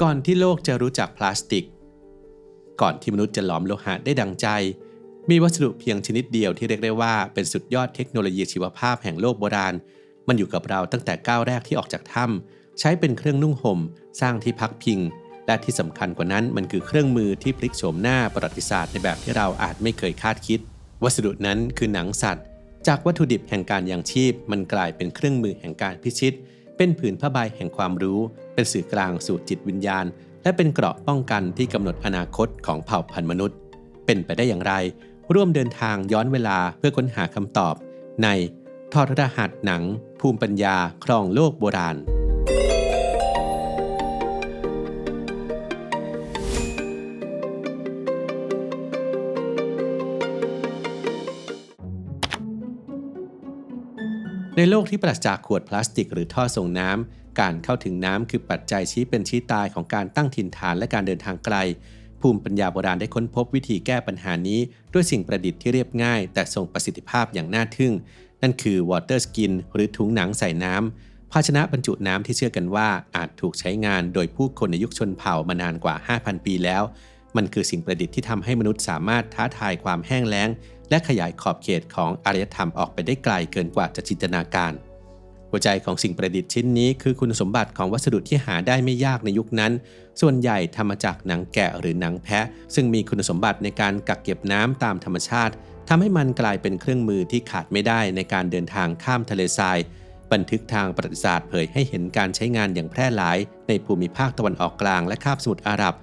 ก่อนที่โลกจะรู้จักพลาสติกก่อนที่มนุษย์จะหลอมโลหะได้ดังใจมีวัสดุเพียงชนิดเดียวที่เรียกได้ว่าเป็นสุดยอดเทคโนโลยีชีวภาพแห่งโลกโบราณมันอยู่กับเราตั้งแต่ก้าวแรกที่ออกจากถ้ำใช้เป็นเครื่องนุ่งห่มสร้างที่พักพิงและที่สำคัญกว่านั้นมันคือเครื่องมือที่พลิกโฉมหน้าประวัติศาสตร์ในแบบที่เราอาจไม่เคยคาดคิดวัสดุนั้นคือหนังสัตว์จากวัตถุดิบแห่งการยังชีพมันกลายเป็นเครื่องมือแห่งการพิชิตเป็นผืนผ้าใบแห่งความรู้เป็นสื่อกลางสู่จิตวิญญาณและเป็นเกราะป้องกันที่กำหนดอนาคตของเผ่าพันธุ์มนุษย์เป็นไปได้อย่างไรร่วมเดินทางย้อนเวลาเพื่อค้นหาคำตอบในทอดรหัสหนังภูมิปัญญาครองโลกโบราณในโลกที่ปราศจากขวดพลาสติกหรือท่อส่งน้ำการเข้าถึงน้ำคือปัจจัยชี้เป็นชี้ตายของการตั้งถิ่นฐานและการเดินทางไกลภูมิปัญญาโบราณได้ค้นพบวิธีแก้ปัญหานี้ด้วยสิ่งประดิษฐ์ที่เรียบง่ายแต่ทรงประสิทธิภาพอย่างน่าทึ่งนั่นคือ Water Skin หรือถุงหนังใส่น้ำภาชนะบรรจุน้ำที่เชื่อกันว่าอาจถูกใช้งานโดยผู้คนในยุคชนเผ่ามานานกว่า 5,000 ปีแล้วมันคือสิ่งประดิษฐ์ที่ทำให้มนุษย์สามารถท้าทายความแห้งแล้งและขยายขอบเขตของอารยธรรมออกไปได้ไกลเกินกว่าจะจินตนาการหัวใจของสิ่งประดิษฐ์ชิ้นนี้คือคุณสมบัติของวัสดุที่หาได้ไม่ยากในยุคนั้นส่วนใหญ่ทำมาจากหนังแกะหรือหนังแพะซึ่งมีคุณสมบัติในการกักเก็บน้ำตามธรรมชาติทำให้มันกลายเป็นเครื่องมือที่ขาดไม่ได้ในการเดินทางข้ามทะเลทรายบันทึกทางประวัติศาสตร์เผยให้เห็นการใช้งานอย่างแพร่หลายในภูมิภาคตะวันออกกลางและคาบสมุทรอาหรับ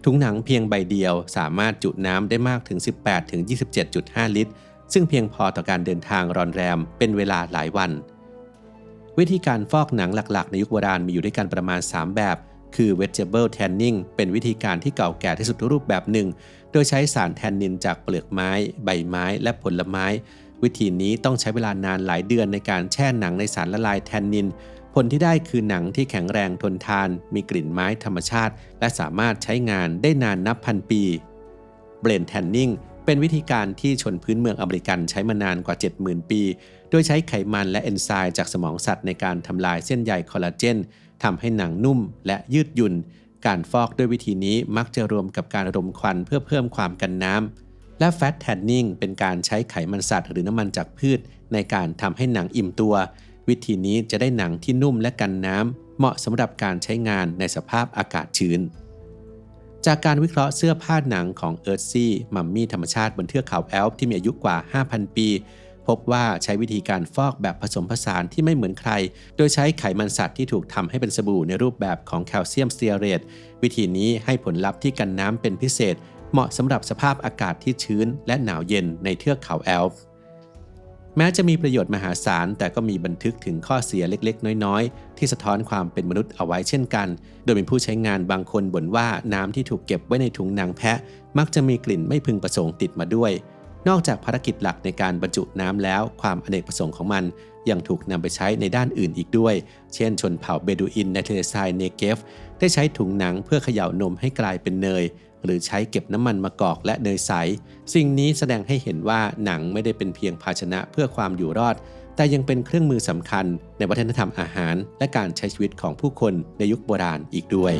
ถุงหนังเพียงใบเดียวสามารถจุน้ำได้มากถึง 18-27.5 ลิตรซึ่งเพียงพอต่อการเดินทางรอนแรมเป็นเวลาหลายวันวิธีการฟอกหนังหลักๆในยุคโบราณมีอยู่ด้วยกันประมาณ3แบบคือ vegetable tanning เป็นวิธีการที่เก่าแก่ที่สุดรูปแบบหนึ่งโดยใช้สารแทนนินจากเปลือกไม้ใบไม้และผลไม้วิธีนี้ต้องใช้เวลานานหลายเดือนในการแช่หนังในสารละลายแทนนินผลที่ได้คือหนังที่แข็งแรงทนทานมีกลิ่นไม้ธรรมชาติและสามารถใช้งานได้นานนับพันปี blend tanning เป็นวิธีการที่ชนพื้นเมืองอเมริกันใช้มานานกว่า 70,000 ปีโดยใช้ไขมันและเอนไซม์จากสมองสัตว์ในการทำลายเส้นใยคอลลาเจนทำให้หนังนุ่มและยืดหยุ่นการฟอกด้วยวิธีนี้มักจะรวมกับการรมควันเพื่อเพิ่มความกันน้ำและ Fat Tanning เป็นการใช้ไขมันสัตว์หรือน้ำมันจากพืชในการทำให้หนังอิ่มตัววิธีนี้จะได้หนังที่นุ่มและกันน้ำเหมาะสำหรับการใช้งานในสภาพอากาศชื้นจากการวิเคราะห์เสื้อผ้าหนังของเอิร์ธซี่มัมมี่ธรรมชาติบนเทือกเขาแอลป์ที่มีอายุกว่า 5,000 ปีพบว่าใช้วิธีการฟอกแบบผสมผสานที่ไม่เหมือนใครโดยใช้ไขมันสัตว์ที่ถูกทำให้เป็นสบู่ในรูปแบบของแคลเซียมสเตียเรตวิธีนี้ให้ผลลัพธ์ที่กันน้ำเป็นพิเศษเหมาะสำหรับสภาพอากาศที่ชื้นและหนาวเย็นในเทือกเขาแอลป์แม้จะมีประโยชน์มหาศาลแต่ก็มีบันทึกถึงข้อเสียเล็กๆน้อยๆที่สะท้อนความเป็นมนุษย์เอาไว้เช่นกันโดยมีผู้ใช้งานบางคนบ่นว่าน้ำที่ถูกเก็บไว้ในถุงหนังแพะมักจะมีกลิ่นไม่พึงประสงค์ติดมาด้วยนอกจากภารกิจหลักในการบรรจุน้ำแล้วความอเนกประสงค์ของมันยังถูกนำไปใช้ในด้านอื่นอีกด้วยเช่นชนเผ่าเบดูอินในทะเลทรายเนเกฟได้ใช้ถุงหนังเพื่อเขย่านมให้กลายเป็นเนยหรือใช้เก็บน้ำมันมะกอกและเนยใสสิ่งนี้แสดงให้เห็นว่าหนังไม่ได้เป็นเพียงภาชนะเพื่อความอยู่รอดแต่ยังเป็นเครื่องมือสำคัญในวัฒนธรรมอาหารและการใช้ชีวิตของผู้คนในยุคโบราณอีกด้วย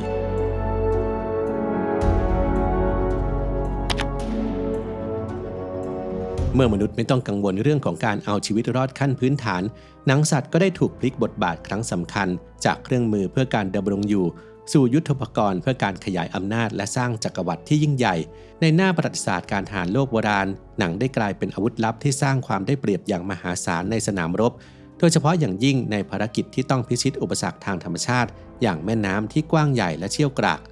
เมื่อมนุษย์ไม่ต้องกังวลเรื่องของการเอาชีวิตรอดขั้นพื้นฐานหนังสัตว์ก็ได้ถูกพลิกบทบาทครั้งสำคัญจากเครื่องมือเพื่อการดำรงอยู่สู่ยุทโธปกรณ์เพื่อการขยายอำนาจและสร้างจักรวรรดิที่ยิ่งใหญ่ในหน้าประวัติศาสตร์การทหารโลกโบราณหนังได้กลายเป็นอาวุธลับที่สร้างความได้เปรียบอย่างมหาศาลในสนามรบโดยเฉพาะอย่างยิ่งในภารกิจที่ต้องพิชิตอุปสรรคทางธรรมชาติอย่างแม่น้ำที่กว้างใหญ่และเชี่ยวกราก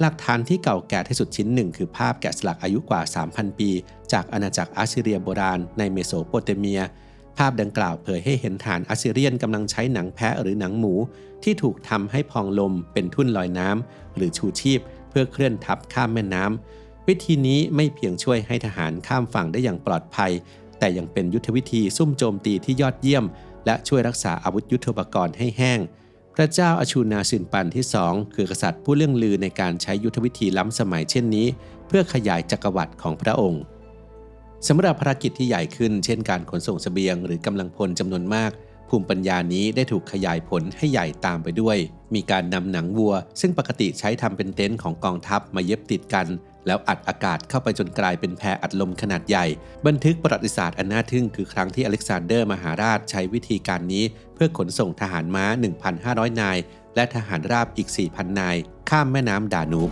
หลักฐานที่เก่าแก่ที่สุดชิ้นหนึ่งคือภาพแกะสลักอายุกว่า 3,000 ปีจากอาณาจักรอัสซีเรียโบราณในเมโสโปเตเมียภาพดังกล่าวเผยให้เห็นฐานอัสซีเรียนกำลังใช้หนังแพะหรือหนังหมูที่ถูกทำให้พองลมเป็นทุ่นลอยน้ำหรือชูชีพเพื่อเคลื่อนทัพข้ามแม่น้ำวิธีนี้ไม่เพียงช่วยให้ทหารข้ามฝั่งได้อย่างปลอดภัยแต่ยังเป็นยุทธวิธีซุ่มโจมตีที่ยอดเยี่ยมและช่วยรักษาอาวุธยุทโธปกรณ์ให้แห้งพระเจ้าอชูนาซึนปันที่2คือกษัตริย์ผู้เลื่องลือในการใช้ยุทธวิธีล้ำสมัยเช่นนี้เพื่อขยายจักรวรรดิของพระองค์สำหรับภารกิจที่ใหญ่ขึ้นเช่นการขนส่งเสบียงหรือกำลังพลจำนวนมากผ ภูมิปัญญานี้ได้ถูกขยายผลให้ใหญ่ตามไปด้วยมีการนำหนังวัวซึ่งปกติใช้ทำเป็นเต็นท์ของกองทัพมาเย็บติดกันแล้วอัดอากาศเข้าไปจนกลายเป็นแพอัดลมขนาดใหญ่บันทึกประวัติศาสตร์อันน่าทึ่งคือครั้งที่อเล็กซานเดอร์มหาราชใช้วิธีการนี้เพื่อขนส่งทหารม้า 1,500 นายและทหารราบอีก 4,000 นายข้ามแม่น้ำดานูบ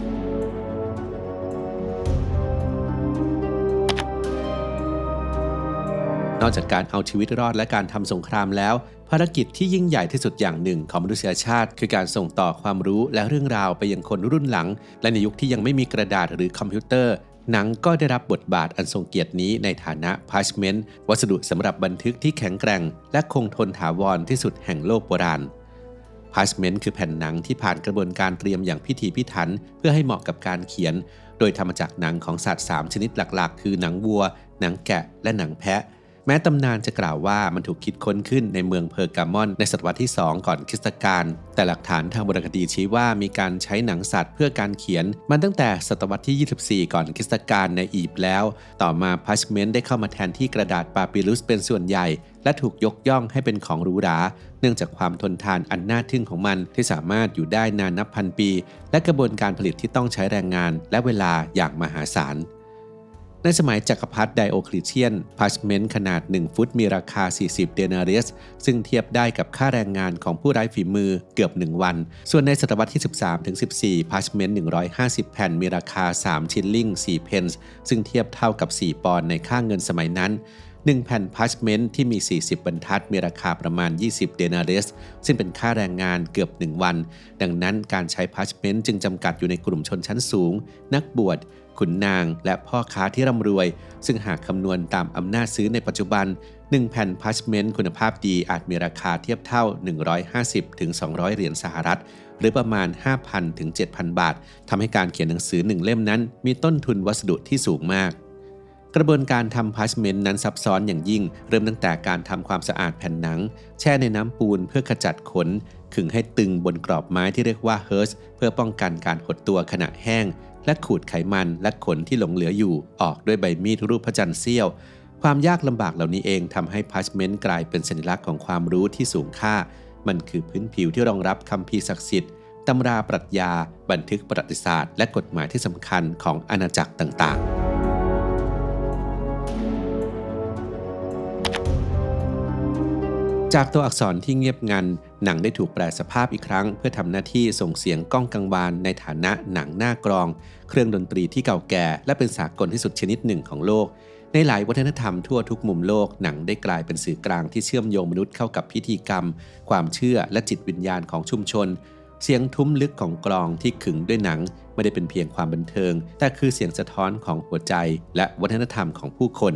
นอกจากการเอาชีวิตรอดและการทำสงครามแล้วภารกิจที่ยิ่งใหญ่ที่สุดอย่างหนึ่งของมนุษยชาติคือการส่งต่อความรู้และเรื่องราวไปยังคนรุ่นหลังและในยุคที่ยังไม่มีกระดาษหรือคอมพิวเตอร์หนังก็ได้รับบทบาทอันทรงเกียรตินี้ในฐานะ parchment วัสดุสำหรับบันทึกที่แข็งแกร่งและคงทนถาวรที่สุดแห่งโลกโบราณ parchment คือแผ่นหนังที่ผ่านกระบวนการเตรียมอย่างพิถีพิถันเพื่อให้เหมาะกับการเขียนโดยทำมาจากหนังของสัตว์3ชนิดหลักๆคือหนังวัวหนังแกะและหนังแพะแม้ตำนานจะกล่าวว่ามันถูกคิดค้นขึ้นในเมืองเพอร์กามอนในศตวรรษที่ 2 ก่อนคริสตกาลแต่หลักฐานทางโบราณคดีชี้ว่ามีการใช้หนังสัตว์เพื่อการเขียนมันตั้งแต่ศตวรรษที่ 24 ก่อนคริสตกาลในอียิปต์แล้วต่อมาพาร์ชเมนต์ได้เข้ามาแทนที่กระดาษปาปิรุสเป็นส่วนใหญ่และถูกยกย่องให้เป็นของหรูหราเนื่องจากความทนทานอันน่าทึ่งของมันที่สามารถอยู่ได้นานนับพันปีและกระบวนการผลิตที่ต้องใช้แรงงานและเวลาอย่างมหาศาลในสมัยจักรพรรดิไดโอคลิเทียนพาร์ชเมนต์ขนาด1ฟุตมีราคา40เดนาริสซึ่งเทียบได้กับค่าแรงงานของผู้ไร้ฝีมือเกือบ1วันส่วนในศตวรรษที่ 13-14พาร์ชเมนต์150แผ่นมีราคา3ชิลลิง4เพนส์ซึ่งเทียบเท่ากับ4ปอนด์ในค่าเงินสมัยนั้น1แผ่นพาร์ชเมนต์ที่มี40บรรทัดมีราคาประมาณ20เดนาริสซึ่งเป็นค่าแรงงานเกือบ1วันดังนั้นการใช้พาร์ชเมนต์จึงจำกัดอยู่ในกลุ่มชนชั้นสูงนักบวชขุนนางและพ่อค้าที่ร่ำรวยซึ่งหากคำนวณตามอำนาจซื้อในปัจจุบัน1แผ่นพาร์ชเมนต์คุณภาพดีอาจมีราคาเทียบเท่า 150-200 เหรียญสหรัฐหรือประมาณ 5,000-7,000 บาททำให้การเขียนหนังสือ1เล่มนั้นมีต้นทุนวัสดุที่สูงมากกระบวนการทำพาร์ชเมนต์นั้นซับซ้อนอย่างยิ่งเริ่มตั้งแต่การทำความสะอาดแผ่นหนังแช่ในน้ำปูนเพื่อขจัดขนขึงให้ตึงบนกรอบไม้ที่เรียกว่าเฮิร์สเพื่อป้องกันการหดตัวขณะแห้งและขูดไขมันและขนที่หลงเหลืออยู่ออกด้วยใบมีดรูปพระจันทร์เสี้ยวความยากลำบากเหล่านี้เองทำให้พาร์ชเมนต์กลายเป็นสัญลักษณ์ของความรู้ที่สูงค่ามันคือพื้นผิวที่รองรับคัมภีร์ศักดิ์สิทธิ์ตำราปรัชญาบันทึกประวัติศาสตร์และกฎหมายที่สำคัญของอาณาจักรต่างๆจากตัวอักษรที่เงียบงันหนังได้ถูกแปลสภาพอีกครั้งเพื่อทำหน้าที่ส่งเสียงก้องกังวานในฐานะหนังหน้ากรองเครื่องดนตรีที่เก่าแก่และเป็นสากลที่สุดชนิดหนึ่งของโลกในหลายวัฒนธรรมทั่วทุกมุมโลกหนังได้กลายเป็นสื่อกลางที่เชื่อมโยงมนุษย์เข้ากับพิธีกรรมความเชื่อและจิตวิญญาณของชุมชนเสียงทุ้มลึกของกลองที่ขึงด้วยหนังไม่ได้เป็นเพียงความบันเทิงแต่คือเสียงสะท้อนของหัวใจและวัฒนธรรมของผู้คน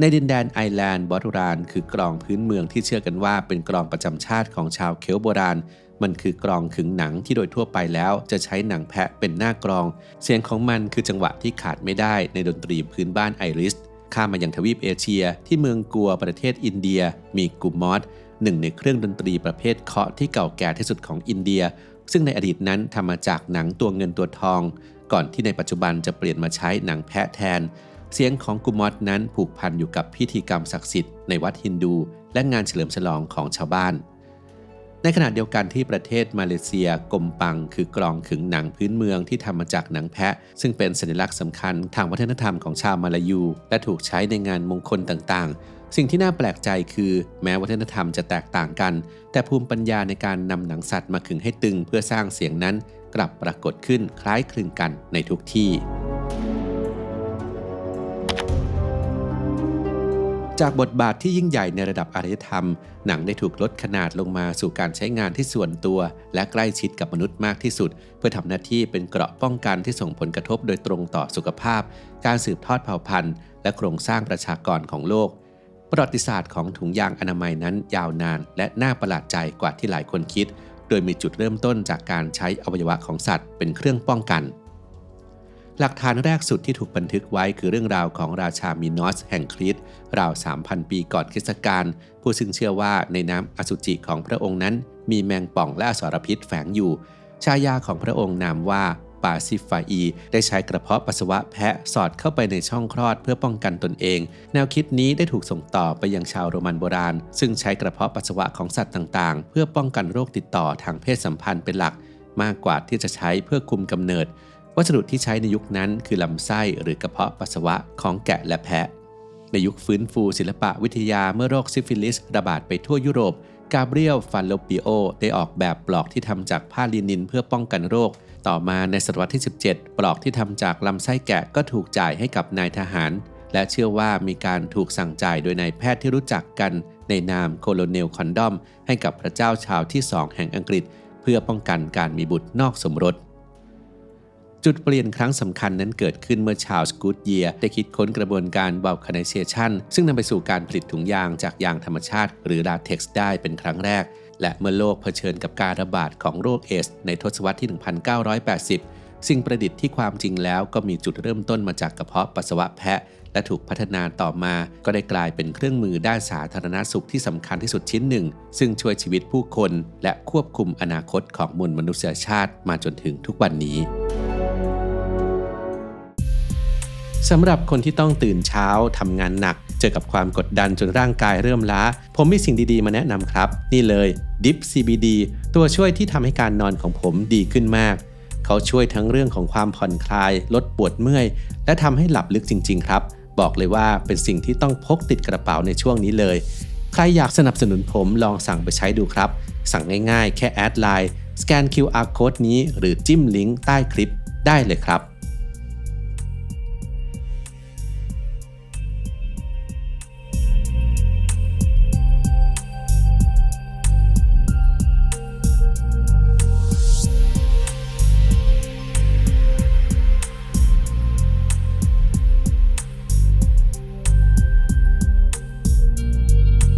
ในดินแดนไอร์แลนด์โบราณคือกลองพื้นเมืองที่เชื่อกันว่าเป็นกลองประจำชาติของชาวเคลต์โบราณมันคือกลองขึงหนังที่โดยทั่วไปแล้วจะใช้หนังแพะเป็นหน้ากลองเสียงของมันคือจังหวะที่ขาดไม่ได้ในดนตรีพื้นบ้านไอริสข้ามมายังทวีปเอเชียที่เมืองกัวประเทศอินเดียมีกูมอสหนึ่งในเครื่องดนตรีประเภทเคาะที่เก่าแก่ที่สุดของอินเดียซึ่งในอดีตนั้นทำมาจากหนังตัวเงินตัวทองก่อนที่ในปัจจุบันจะเปลี่ยนมาใช้หนังแพะแทนเสียงของกุมอดนั้นผูกพันอยู่กับพิธีกรรมศักดิ์สิทธิ์ในวัดฮินดูและงานเฉลิมฉลองของชาวบ้านในขณะเดียวกันที่ประเทศมาเลเซียกมปังคือกลองขึงหนังพื้นเมืองที่ทำมาจากหนังแพะซึ่งเป็นสัญลักษณ์สำคัญทางวัฒนธรรมของชาวมาลายูและถูกใช้ในงานมงคลต่างๆสิ่งที่น่าแปลกใจคือแม้วัฒนธรรมจะแตกต่างกันแต่ภูมิปัญญาในการนำหนังสัตว์มาขึงให้ตึงเพื่อสร้างเสียงนั้นกลับปรากฏขึ้นคล้ายคลึงกันในทุกที่จากบทบาทที่ยิ่งใหญ่ในระดับอารยธรรมหนังได้ถูกลดขนาดลงมาสู่การใช้งานที่ส่วนตัวและใกล้ชิดกับมนุษย์มากที่สุดเพื่อทำหน้าที่เป็นเกราะป้องกันที่ส่งผลกระทบโดยตรงต่อสุขภาพการสืบทอดเผ่าพันธุ์และโครงสร้างประชากรของโลกประวัติศาสตร์ของถุงยางอนามัยนั้นยาวนานและน่าประหลาดใจกว่าที่หลายคนคิดโดยมีจุดเริ่มต้นจากการใช้อวัยวะของสัตว์เป็นเครื่องป้องกันหลักฐานแรกสุดที่ถูกบันทึกไว้คือเรื่องราวของราชามินอสแห่งคริตราว 3,000 ปีก่อนคริสตกาลผู้ซึ่งเชื่อว่าในน้ำอสุจิของพระองค์นั้นมีแมงป่องและอสรพิษแฝงอยู่ฉายาของพระองค์นามว่า ปาซิฟาอีได้ใช้กระเพาะปัสสาวะแพะสอดเข้าไปในช่องคลอดเพื่อป้องกันตนเองแนวคิดนี้ได้ถูกส่งต่อไปยังชาวโรมันโบราณซึ่งใช้กระเพาะปัสสาวะของสัตว์ต่างๆเพื่อป้องกันโรคติดต่อทางเพศสัมพันธ์เป็นหลักมากกว่าที่จะใช้เพื่อคุมกำเนิดวัสดุที่ใช้ในยุคนั้นคือลำไส้หรือกระเพาะปัสสาวะของแกะและแพะในยุคฟื้นฟูศิลปะวิทยาเมื่อโรคซิฟิลิสระบาดไปทั่วยุโรปกาเบรียล ฟาลโลปิโอได้ออกแบบปลอกที่ทำจากผ้าลินินเพื่อป้องกันโรคต่อมาในศตวรรษที่ 17 ปลอกที่ทำจากลำไส้แกะก็ถูกจ่ายให้กับนายทหารและเชื่อว่ามีการถูกสั่งจ่ายโดยนายแพทย์ที่รู้จักกันในนามโคโลเนลคอนดอมให้กับพระเจ้าชาวที่ 2 แห่งอังกฤษเพื่อป้องกันการมีบุตรนอกสมรสจุดเปลี่ยนครั้งสำคัญนั้นเกิดขึ้นเมื่อชาร์ลส์ กูดเยียร์ได้คิดค้นกระบวนการ vulcanization ซึ่งนำไปสู่การผลิตถุงยางจากยางธรรมชาติหรือลาเท็กซ์ได้เป็นครั้งแรกและเมื่อโลกเผชิญกับการระบาดของโรคเอดส์ในทศวรรษที่ 1980 สิ่งประดิษฐ์ที่ความจริงแล้วก็มีจุดเริ่มต้นมาจากกระเพาะปัสสาวะแพะและถูกพัฒนาต่อมาก็ได้กลายเป็นเครื่องมือด้านสาธารณสุขที่สำคัญที่สุดชิ้นหนึ่งซึ่งช่วยชีวิตผู้คนและควบคุมอนาคตของมวลมนุษยชาติมาจนถึงทุกวันนี้สำหรับคนที่ต้องตื่นเช้าทำงานหนักเจอกับความกดดันจนร่างกายเริ่มล้าผมมีสิ่งดีๆมาแนะนำครับนี่เลย Dip CBD ตัวช่วยที่ทำให้การนอนของผมดีขึ้นมากเขาช่วยทั้งเรื่องของความผ่อนคลายลดปวดเมื่อยและทำให้หลับลึกจริงๆครับบอกเลยว่าเป็นสิ่งที่ต้องพกติดกระเป๋าในช่วงนี้เลยใครอยากสนับสนุนผมลองสั่งไปใช้ดูครับสั่งง่ายๆแค่แอดไลน์สแกน QR Code นี้หรือจิ้มลิงก์ใต้คลิปได้เลยครับ